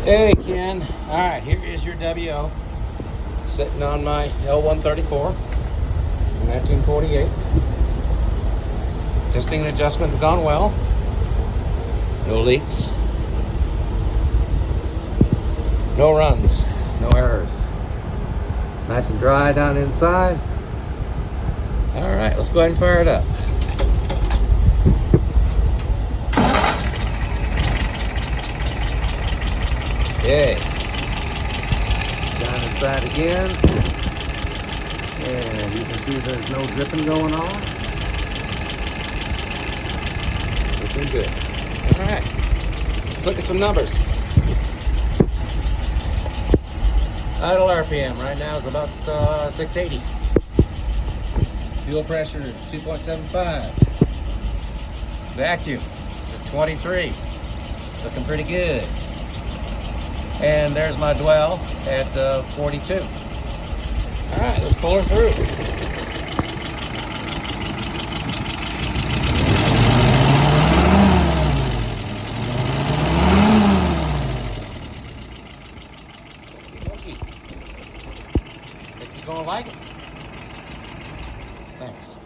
Hey Ken, alright, here is your WO sitting on my L134 1948. Testing and adjustment have gone well. No leaks, no runs, no errors. Nice and dry down inside. Alright, let's go ahead and fire it up. Okay. Down inside again. And you can see there's no dripping going on. Looking good. Alright. Let's look at some numbers. Idle RPM right now is about 680. Fuel pressure 2.75. Vacuum is at 23. Looking pretty good. And there's my dwell at 42. All right, let's pull her through. Think you're gonna like it? Thanks.